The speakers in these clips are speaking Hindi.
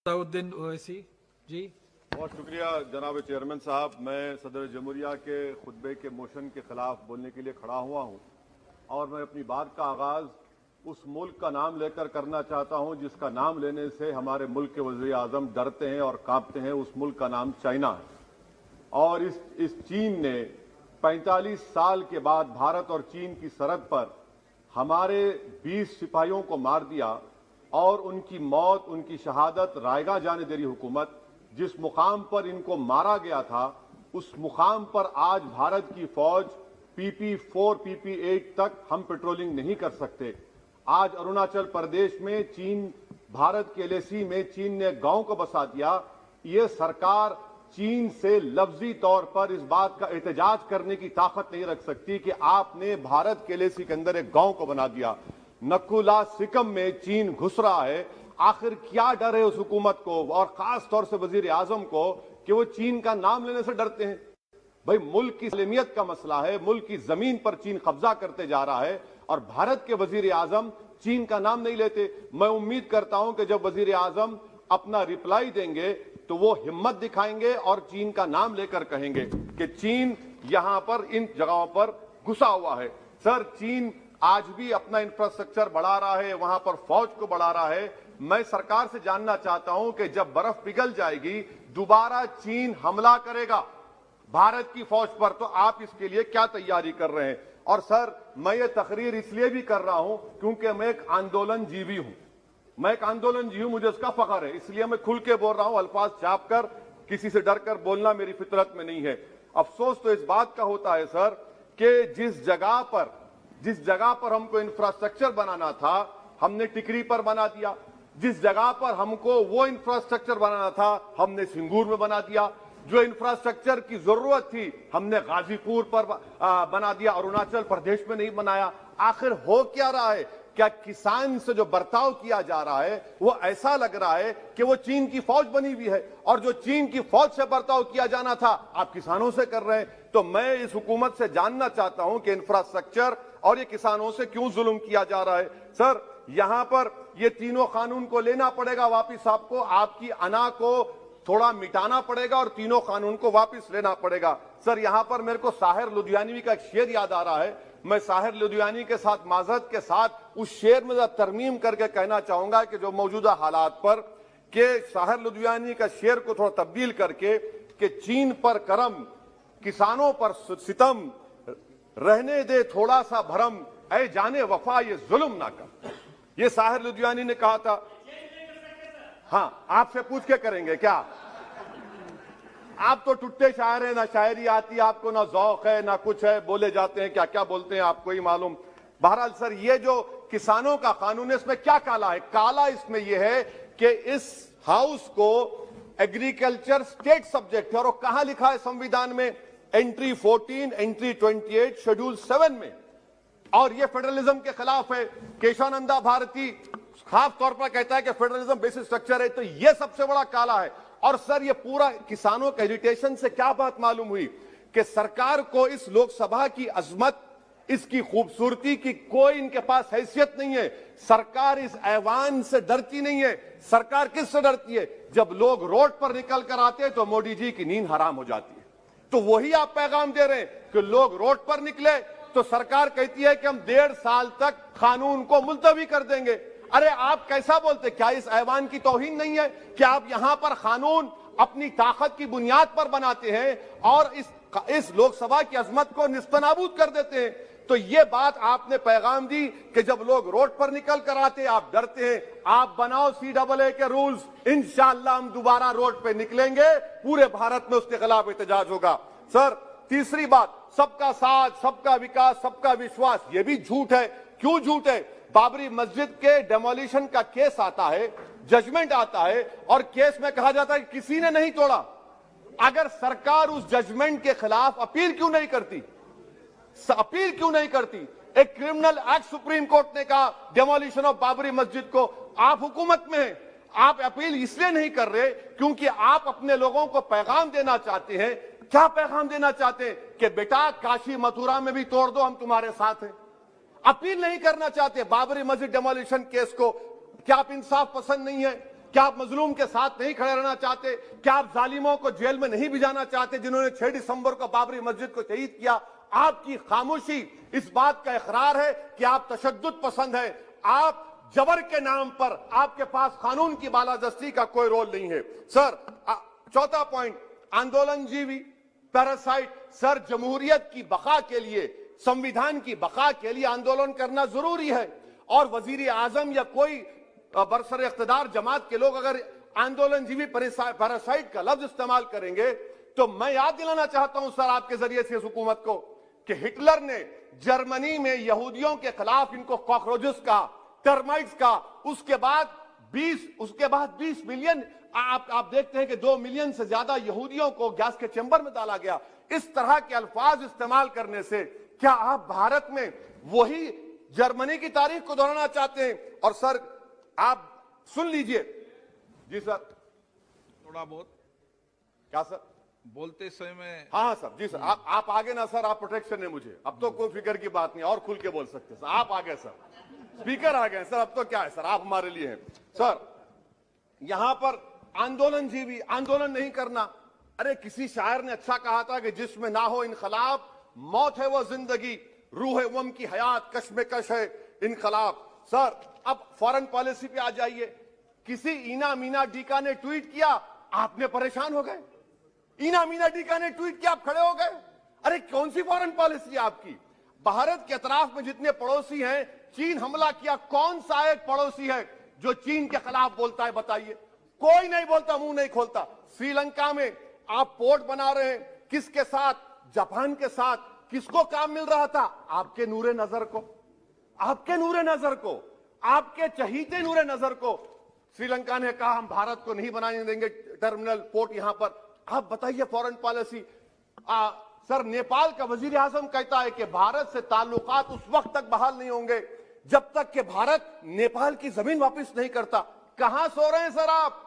सलाउद्दीन ओवैसी जी। बहुत शुक्रिया जनाब चेयरमैन साहब। मैं सदर जमहूरिया के खुतबे के मोशन के खिलाफ बोलने के लिए खड़ा हुआ हूं और मैं अपनी बात का आगाज उस मुल्क का नाम लेकर करना चाहता हूं जिसका नाम लेने से हमारे मुल्क के वज़ीर आज़म डरते हैं और कांपते हैं। उस मुल्क का नाम चाइना है और इस चीन ने 45 साल के बाद भारत और चीन की सरहद पर हमारे 20 सिपाहियों को मार दिया और उनकी मौत, उनकी शहादत रायगा जाने दे रही हुकूमत। जिस मुकाम पर इनको मारा गया था उस मुकाम पर आज भारत की फौज PP4 PP8 तक हम पेट्रोलिंग नहीं कर सकते। आज अरुणाचल प्रदेश में चीन, भारत के LAC में चीन ने गांव को बसा दिया। ये सरकार चीन से लफ्जी तौर पर इस बात का एहतजाज करने की ताकत नहीं रख सकती कि आपने भारत के LAC के अंदर एक गांव को बना दिया। नकुला सिकम में चीन घुस रहा है। आखिर क्या डर है उस हुकूमत को और खास तौर से वजीर आजम को कि वो चीन का नाम लेने से डरते हैं? भाई, मुल्क की सलामियत का मसला है। मुल्क की जमीन पर चीन कब्जा करते जा रहा है और भारत के वजीर आजम चीन का नाम नहीं लेते। मैं उम्मीद करता हूं कि जब वजीर आजम अपना रिप्लाई देंगे तो वो हिम्मत दिखाएंगे और चीन का नाम लेकर कहेंगे कि चीन यहां पर इन जगहों पर घुसा हुआ है। सर, चीन आज भी अपना इंफ्रास्ट्रक्चर बढ़ा रहा है, वहां पर फौज को बढ़ा रहा है। मैं सरकार से जानना चाहता हूं कि जब बर्फ पिघल जाएगी दोबारा चीन हमला करेगा भारत की फौज पर, तो आप इसके लिए क्या तैयारी कर रहे हैं? और सर, मैं ये तकरीर इसलिए भी कर रहा हूं क्योंकि मैं एक आंदोलन जीवी हूं। मैं एक आंदोलन जीवी हूं, मुझे उसका फख्र है, इसलिए मैं खुल के बोल रहा हूं। अल्फाज छाप कर, किसी से डर कर बोलना मेरी फितरत में नहीं है। अफसोस तो इस बात का होता है सर कि जिस जगह पर हमको इंफ्रास्ट्रक्चर बनाना था हमने टिकरी पर बना दिया। जिस जगह पर हमको वो इंफ्रास्ट्रक्चर बनाना था हमने सिंगूर में बना दिया। जो इंफ्रास्ट्रक्चर की जरूरत थी हमने गाजीपुर पर बना दिया, अरुणाचल प्रदेश में नहीं बनाया। आखिर हो क्या रहा है? क्या किसान से जो बर्ताव किया जा रहा है वो ऐसा लग रहा है कि वो चीन की फौज बनी हुई है और जो चीन की फौज से बर्ताव किया जाना था आप किसानों से कर रहे हैं? तो मैं इस हुकूमत से जानना चाहता हूं कि इंफ्रास्ट्रक्चर और ये किसानों से क्यों जुल्म किया जा रहा है? सर, यहां पर ये तीनों कानून को लेना पड़ेगा वापिस, आपको आपकी अना को थोड़ा मिटाना पड़ेगा और तीनों कानून को वापस लेना पड़ेगा। सर, यहां पर मेरे को साहिर लुधियानवी का एक शेर याद आ रहा है। मैं साहिर लुधियानवी के साथ माजरत के साथ उस शेर में तरमीम करके कहना चाहूंगा कि जो मौजूदा हालात पर के साहिर लुधियानवी का शेर को थोड़ा तब्दील करके कि चीन पर करम, किसानों पर सितम, रहने दे थोड़ा सा भरम, ऐ जाने वफा ये जुल्म ना कर। ये साहिर लुधियानवी ने कहा था। हाँ, आपसे पूछ के करेंगे क्या? आप तो टुट्टे शायर हैं, ना शायरी आती आपको, ना जौक है, ना कुछ है, बोले जाते हैं क्या क्या बोलते हैं आपको ही मालूम। बहरहाल सर, ये जो किसानों का कानून है इसमें क्या काला है? काला इसमें यह है कि इस हाउस को एग्रीकल्चर स्टेट सब्जेक्ट है और कहां लिखा है संविधान में? एंट्री 14, एंट्री 28, शेड्यूल 7 में। और ये फेडरलिज्म के खिलाफ है। केशवानंदा भारती खास तौर पर कहता है कि फेडरलिज्म बेसिक स्ट्रक्चर है। तो ये सबसे बड़ा काला है। और सर, ये पूरा किसानों के एजिटेशन से क्या बात मालूम हुई कि सरकार को इस लोकसभा की अजमत, इसकी खूबसूरती की कोई इनके पास हैसियत नहीं है। सरकार इस ऐवान से डरती नहीं है। सरकार किससे डरती है? जब लोग रोड पर निकल कर आते हैं तो मोदी जी की नींद हराम हो जाती है। तो वही आप पैगाम दे रहे हैं कि लोग रोड पर निकले तो सरकार कहती है कि हम 1.5 साल तक कानून को मुलतवी कर देंगे। अरे आप कैसा बोलते? क्या इस ऐवान की तौहीन नहीं है? क्या आप यहां पर कानून अपनी ताकत की बुनियाद पर बनाते हैं और इस लोकसभा की अजमत को निस्तनाबूद कर देते हैं? तो ये बात आपने पैगाम दी कि जब लोग रोड पर निकल कर आते आप डरते हैं। आप बनाओ CAA के रूल्स, इंशाअल्लाह हम दोबारा रोड पे निकलेंगे, पूरे भारत में उसके खिलाफ एहतजाज होगा। सर, तीसरी बात, सबका साथ, सबका विकास, सबका विश्वास, ये भी झूठ है। क्यों झूठ है? बाबरी मस्जिद के डेमोलिशन का केस आता है, जजमेंट आता है और केस में कहा जाता है कि किसी ने नहीं तोड़ा। अगर सरकार उस जजमेंट के खिलाफ अपील क्यों नहीं करती? एक क्रिमिनल एक्ट सुप्रीम कोर्ट ने कहा डेमोलिशन ऑफ बाबरी मस्जिद को। आप हुकूमत में हैं, आप अपील इसलिए नहीं कर रहे क्योंकि आप अपने लोगों को पैगाम देना चाहते हैं। क्या पैगाम देना चाहते हैं? कि बेटा काशी मथुरा में भी तोड़ दो, हम तुम्हारे साथ हैं। अपील नहीं करना चाहते बाबरी मस्जिद डेमोलिशन केस को। क्या आप इंसाफ पसंद नहीं है? क्या आप मजलूम के साथ नहीं खड़े रहना चाहते? क्या आप जालिमों को जेल में नहीं भिजाना चाहते जिन्होंने 6 दिसंबर को बाबरी मस्जिद को शहीद किया? आपकी खामोशी इस बात का इकरार है कि आप तशद्दुद पसंद है। आप जबर के नाम पर आपके पास कानून की बालादस्ती का कोई रोल नहीं है। सर, चौथा पॉइंट, आंदोलनजीवी, पैरासाइट। सर, जमहूरियत की बका के लिए, संविधान की बका के लिए आंदोलन करना जरूरी है, और वजीर आजम या कोई बरसर इख्तिदार जमात के लोग अगर आंदोलनजीवी पैरासाइट का लफ्ज इस्तेमाल करेंगे तो मैं याद दिलाना चाहता हूं सर आपके जरिए से इस हुकूमत को कि हिटलर ने जर्मनी में यहूदियों के खिलाफ इनको कॉकरोचेस का, टर्माइट्स का, उसके बाद 20 मिलियन, आप देखते हैं कि 2 मिलियन से ज्यादा यहूदियों को गैस के चैम्बर में डाला गया। इस तरह के अल्फाज इस्तेमाल करने से क्या आप भारत में वही जर्मनी की तारीख को दोहराना चाहते हैं? और सर आप सुन लीजिए। जी सर, थोड़ा बहुत क्या सर बोलते समय में। हाँ सर, जी सर, आप आगे ना सर, आप प्रोटेक्शन है मुझे, अब तो कोई फिक्र की बात नहीं, और खुल के बोल सकते सर। आप आ गए सर, स्पीकर आ गए सर, अब तो क्या है सर, आप हमारे लिए हैं। सर, यहां पर आंदोलनजीवी, आंदोलन नहीं करना। अरे किसी शायर ने अच्छा कहा था कि जिसमें ना हो इनकलाब, मौत है वो जिंदगी, रूह है वम की हयात, कश्मकश है इनकलाब। सर, अब फॉरेन पॉलिसी पे आ जाइए। किसी इना मीना डीका ने ट्वीट किया, आपने परेशान हो गए। इना मीना डीका ने ट्वीट किया, आप खड़े हो गए। अरे कौन सी फॉरेन पॉलिसी है आपकी? भारत के अतराफ में जितने पड़ोसी हैं, चीन हमला किया, कौन सा एक पड़ोसी है जो चीन के खिलाफ बोलता है? बताइए। कोई नहीं बोलता, मुंह नहीं खोलता। श्रीलंका में आप पोर्ट बना रहे हैं, किसके साथ? जापान के साथ। किसको काम मिल रहा था? आपके नूरे नजर को, आपके नूरे नजर को, आपके चहीते नूरे नजर को। श्रीलंका ने कहा हम भारत को नहीं बनाने देंगे टर्मिनल पोर्ट यहां पर। आप बताइए फॉरेन पॉलिसी। सर, नेपाल का वजीर आजम कहता है कि भारत से ताल्लुकात उस वक्त तक बहाल नहीं होंगे जब तक कि भारत नेपाल की जमीन वापस नहीं करता। कहां सो रहे हैं सर आप?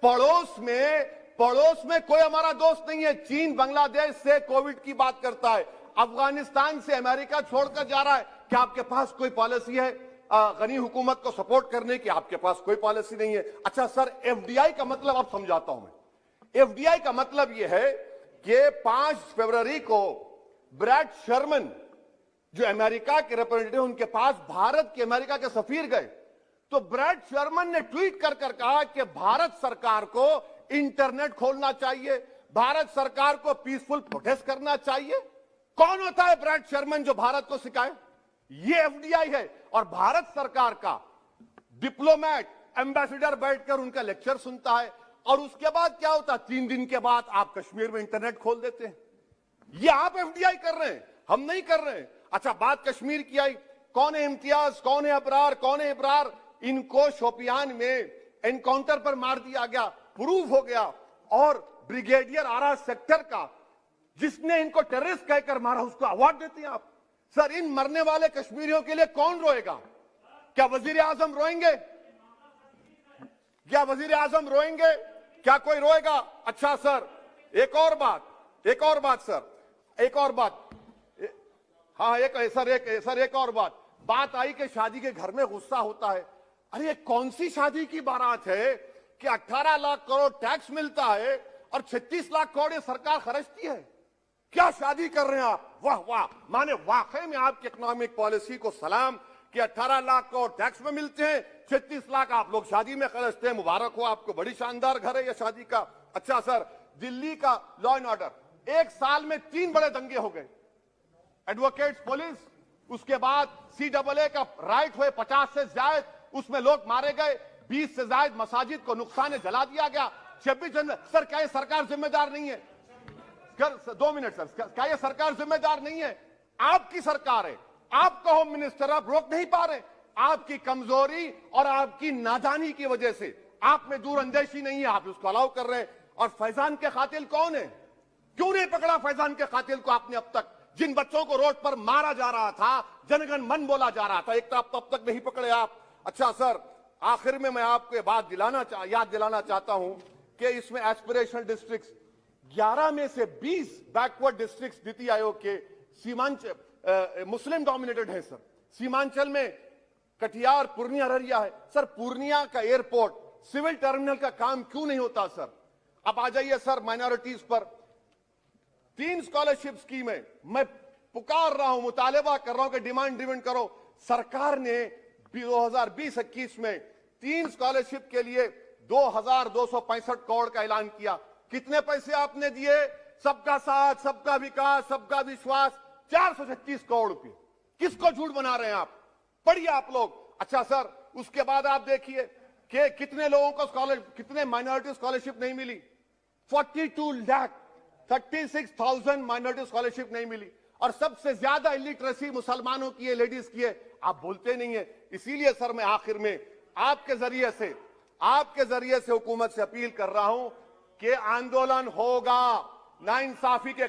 पड़ोस में कोई हमारा दोस्त नहीं है। चीन बांग्लादेश से कोविड की बात करता है, अफगानिस्तान से अमेरिका छोड़कर जा रहा है। क्या आपके पास कोई पॉलिसी है गनी हुकूमत को सपोर्ट करने की? आपके पास कोई पॉलिसी नहीं है। अच्छा सर, एफडीआई का मतलब अब समझाता हूं मैं। एफडीआई का मतलब यह है कि 5 फरवरी को ब्रैड शर्मन जो अमेरिका के रिप्रेजेंटेटिव, उनके पास भारत के अमेरिका के सफीर गए, तो ब्रैड शर्मन ने ट्वीट कर कहा कि भारत सरकार को इंटरनेट खोलना चाहिए, भारत सरकार को पीसफुल प्रोटेस्ट करना चाहिए। कौन होता है ब्रैड शर्मन जो भारत को सिखाए? ये एफडीआई है। और भारत सरकार का डिप्लोमेट, एम्बेसडर बैठकर उनका लेक्चर सुनता है, और उसके बाद क्या होता? 3 दिन के बाद आप कश्मीर में इंटरनेट खोल देते हैं। ये आप एफडीआई कर रहे हैं, हम नहीं कर रहे हैं। अच्छा, बात कश्मीर की आई। कौन है इम्तियाज, कौन है अबरार, कौन है इब्रार? इनको शोपियान में एनकाउंटर पर मार दिया गया, प्रूव हो गया। और ब्रिगेडियर आरा सेक्टर का जिसने इनको टेररिस्ट कहकर मारा, उसको अवार्ड देते हैं आप। सर, इन मरने वाले कश्मीरियों के लिए कौन रोएगा? क्या वजीर आजम रोएंगे? क्या वजीर आजम रोएंगे? क्या कोई रोएगा? अच्छा सर, एक और बात सर, एक और बात। हाँ, एक और बात आई कि शादी के घर में गुस्सा होता है। अरे कौन सी शादी की बारात है कि 18 लाख करोड़ टैक्स मिलता है और 36 लाख करोड़ ये सरकार खर्चती है? क्या शादी कर रहे हैं आप? वाह वाह, माने वाकई में आपकी इकोनॉमिक पॉलिसी को सलाम कि 18 लाख करोड़ टैक्स में मिलते हैं, 36 लाख आप लोग शादी में खर्चते हैं। मुबारक हो आपको, बड़ी शानदार घर है ये शादी का। अच्छा सर, दिल्ली का लॉ एंड ऑर्डर, 1 साल में 3 बड़े दंगे हो गए। एडवोकेट्स पुलिस, उसके बाद CAA का राइट हुए 50 से ज्यादा, उसमें लोग मारे गए। 20 से ज्यादा मसाजिद को नुकसान जला दिया गया। 26 जनवरी। सर, क्या ये सरकार जिम्मेदार नहीं है? 2 मिनट सर, क्या ये सरकार जिम्मेदार नहीं है? आपकी सरकार है, आपका होम मिनिस्टर, आप रोक नहीं पा रहे। आपकी कमजोरी और आपकी नादानी की वजह से, आप में दूरअंदेशी नहीं है, आप उसको अलाउ कर रहे हैं। और फैजान के कातिल कौन है? क्यों नहीं पकड़ा फैजान के कातिल को आपने अब तक? जिन बच्चों को रोड पर मारा जा रहा था, जनगण मन बोला जा रहा था, एक तो आप तब तक नहीं पकड़े आप। अच्छा सर, आखिर में मैं आपको बात याद दिलाना चाहता हूं कि इसमें एस्पिरेशनल डिस्ट्रिक्ट्स 11 में से 20 बैकवर्ड डिस्ट्रिक्ट्स नीति आयोग के सीमांचल मुस्लिम डोमिनेटेड है सर। सीमांचल में कटिहार, पूर्णिया, अररिया है। सर, पूर्णिया का एयरपोर्ट सिविल टर्मिनल का काम क्यों नहीं होता सर? अब आ जाइए सर माइनॉरिटीज पर। 3 स्कॉलरशिप स्कीम है, मैं पुकार रहा हूं, मुतालबा कर रहा हूं कि डिमांड ड्रिवन करो। सरकार ने 2020-21 में 3 स्कॉलरशिप के लिए 2265 करोड़ का ऐलान किया। कितने पैसे आपने दिए? सबका साथ, सबका विकास, सबका विश्वास, 436 करोड़ रुपए। किसको झूठ बना रहे हैं आप? पढ़िए आप लोग। अच्छा सर, उसके बाद आप देखिए कि कितने लोगों को कितने माइनॉरिटी स्कॉलरशिप नहीं मिली। 42,36,000 माइनॉरिटी स्कॉलरशिप नहीं मिली, और सबसे ज्यादा इलिटरेसी मुसलमानों की है, लेडीज की है। आप बोलते नहीं है। इसीलिए सर मैं आखिर में आपके जरिए से हुकूमत से अपील कर रहा हूं कि आंदोलन होगा, नाइंसाफी के